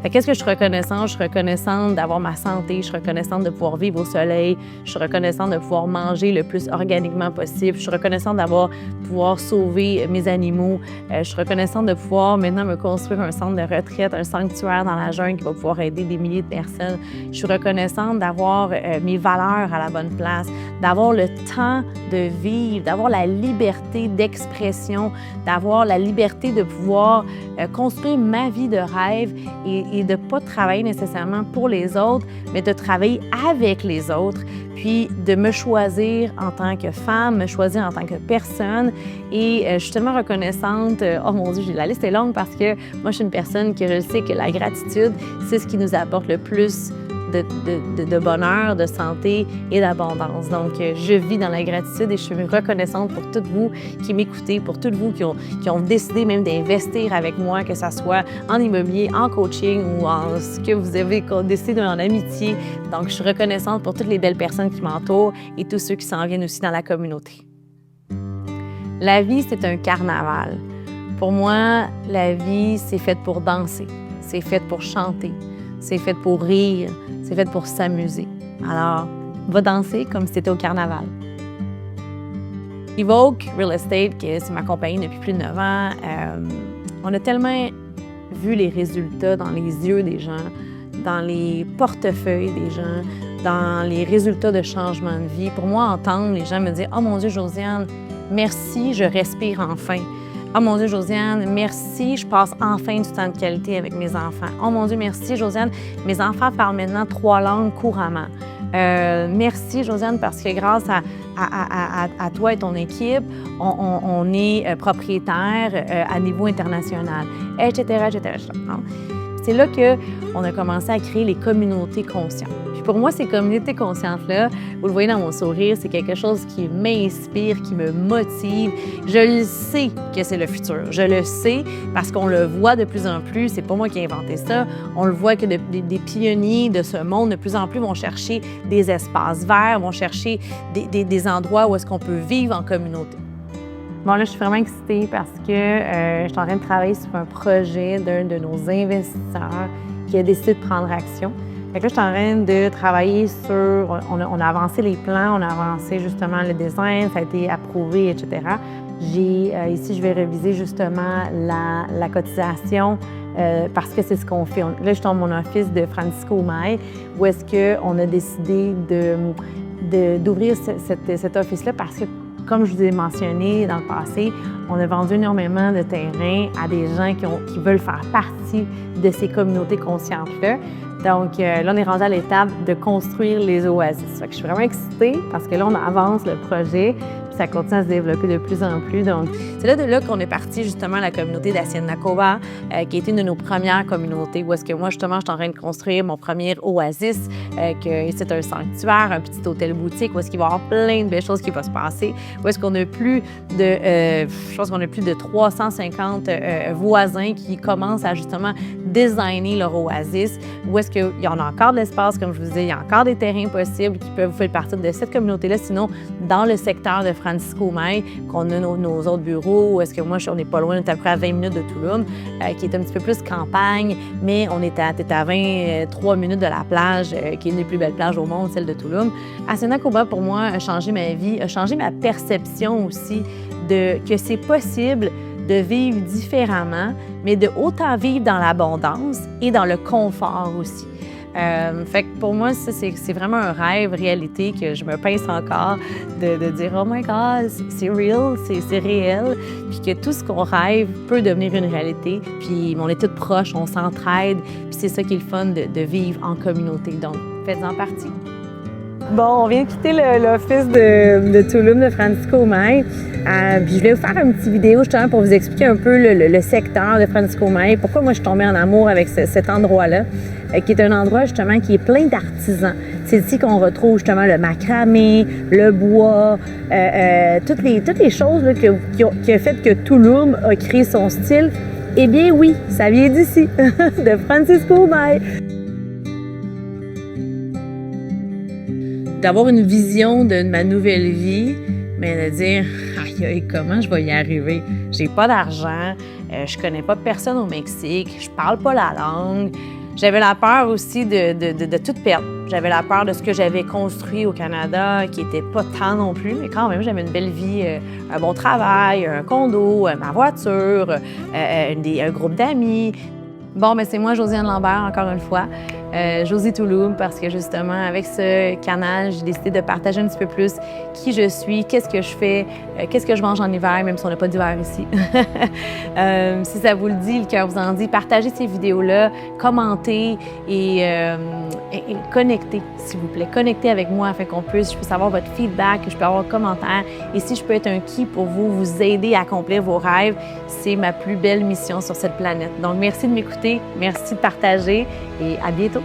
Fait qu'est-ce que je suis reconnaissante? Je suis reconnaissante d'avoir ma santé, je suis reconnaissante de pouvoir vivre au soleil, je suis reconnaissante de pouvoir manger le plus organiquement possible, je suis reconnaissante pouvoir sauver mes animaux, je suis reconnaissante de pouvoir maintenant me construire un centre de retraite, un sanctuaire dans la jungle qui va pouvoir aider des milliers de personnes. Je suis reconnaissante d'avoir mes valeurs à la bonne place, d'avoir le temps de vivre, d'avoir la liberté d'expression, d'avoir la liberté de pouvoir construire ma vie de rêve et de ne pas travailler nécessairement pour les autres, mais de travailler avec les autres, puis de me choisir en tant que femme, me choisir en tant que personne. Et je suis tellement reconnaissante. Oh mon Dieu, la liste est longue parce que moi, je suis une personne que je sais que la gratitude, c'est ce qui nous apporte le plus de bonheur, de santé et d'abondance. Donc, je vis dans la gratitude et je suis reconnaissante pour toutes vous qui m'écoutez, pour toutes vous qui ont décidé même d'investir avec moi, que ce soit en immobilier, en coaching ou en ce que vous avez décidé en amitié. Donc, je suis reconnaissante pour toutes les belles personnes qui m'entourent et tous ceux qui s'en viennent aussi dans la communauté. La vie, c'est un carnaval. Pour moi, la vie, c'est fait pour danser, c'est fait pour chanter, c'est fait pour rire, c'est fait pour s'amuser. Alors, va danser comme si c'était au carnaval. Evoke Real Estate, c'est ma compagnie depuis plus de 9 ans, on a tellement vu les résultats dans les yeux des gens, dans les portefeuilles des gens, dans les résultats de changement de vie. Pour moi, entendre les gens me dire « Oh mon Dieu, Josiane, merci, je respire enfin. » « Oh mon Dieu, Josiane, merci, je passe enfin du temps de qualité avec mes enfants. Oh mon Dieu, merci, Josiane, mes enfants parlent maintenant 3 langues couramment. Merci, Josiane, parce que grâce à toi et ton équipe, on est propriétaire à niveau international, etc., etc. C'est là qu'on a commencé à créer les communautés conscientes. Puis pour moi, ces communautés conscientes-là, vous le voyez dans mon sourire, c'est quelque chose qui m'inspire, qui me motive. Je le sais que c'est le futur. Je le sais parce qu'on le voit de plus en plus. C'est pas moi qui ai inventé ça. On le voit que des pionniers de ce monde, de plus en plus, vont chercher des espaces verts, vont chercher des endroits où est-ce qu'on peut vivre en communauté. Bon, là, je suis vraiment excitée parce que je suis en train de travailler sur un projet d'un de nos investisseurs qui a décidé de prendre action. Fait que là, je suis en train de travailler sur... On a avancé les plans, on a avancé justement le design, ça a été approuvé, etc. Ici, je vais réviser justement la cotisation parce que c'est ce qu'on fait. Là, je suis dans mon office de Francisco Umay, où est-ce qu'on a décidé d'ouvrir cet office-là parce que, comme je vous ai mentionné dans le passé, on a vendu énormément de terrain à des gens qui veulent faire partie de ces communautés conscientes-là. Donc là, on est rendu à l'étape de construire les oasis. Fait que je suis vraiment excitée parce que là, on avance le projet, puis ça continue à se développer de plus en plus. Donc, c'est de là qu'on est parti justement la communauté d'Hacienda Coba, qui est une de nos premières communautés, où est-ce que moi, justement, je suis en train de construire mon premier oasis, que c'est un sanctuaire, un petit hôtel boutique, où est-ce qu'il va y avoir plein de belles choses qui vont se passer, où est-ce qu'on a plus de, je pense qu'on a plus de 350 voisins qui commencent à justement designer leur oasis, où est-ce qu'il y en a encore de l'espace, comme je vous disais, il y a encore des terrains possibles qui peuvent faire partie de cette communauté-là. Sinon, dans le secteur de Francisco Umay, qu'on a nos autres bureaux, où est-ce que moi, on n'est pas loin, on est à peu près à 20 minutes de Tulum, qui est un petit peu plus campagne, mais on est à 23 minutes de la plage, qui est une des plus belles plages au monde, celle de Tulum. Hacienda Coba, pour moi, a changé ma vie, a changé ma perception aussi que c'est possible de vivre différemment, mais de autant vivre dans l'abondance et dans le confort aussi. Fait que pour moi, ça, c'est vraiment un rêve, réalité, que je me pince encore de dire « Oh my God, c'est real, c'est réel », puis que tout ce qu'on rêve peut devenir une réalité, puis on est toutes proches, on s'entraide, puis c'est ça qui est le fun de vivre en communauté. Donc, faites-en partie. Bon, on vient de quitter l'office de Tulum, de Francisco Umay. Puis je vais vous faire une petite vidéo justement pour vous expliquer un peu le secteur de Francisco Umay, pourquoi moi je suis tombée en amour avec cet endroit-là, qui est un endroit justement qui est plein d'artisans. C'est ici qu'on retrouve justement le macramé, le bois, toutes les choses là, qui a fait que Tulum a créé son style. Eh bien oui, ça vient d'ici, de Francisco Umay. D'avoir une vision de ma nouvelle vie, mais de dire aïe, comment je vais y arriver? J'ai pas d'argent, je connais pas personne au Mexique, je parle pas la langue, J'avais la peur aussi de tout perdre. J'avais la peur de ce que j'avais construit au Canada, qui n'était pas tant non plus, mais quand même, j'avais une belle vie, un bon travail, un condo, ma voiture, un groupe d'amis. Bon, mais c'est moi, Josiane Lambert, encore une fois. Josie Touloum, parce que justement, avec ce canal, j'ai décidé de partager un petit peu plus qui je suis, qu'est-ce que je fais, qu'est-ce que je mange en hiver, même si on n'a pas d'hiver ici. Si ça vous le dit, le cœur vous en dit, partagez ces vidéos-là, commentez et connectez, s'il vous plaît. Connectez avec moi afin je puisse avoir votre feedback, que je peux avoir un commentaire. Et si je peux être un qui pour vous, vous aider à accomplir vos rêves, c'est ma plus belle mission sur cette planète. Donc, merci de m'écouter, merci de partager et à bientôt.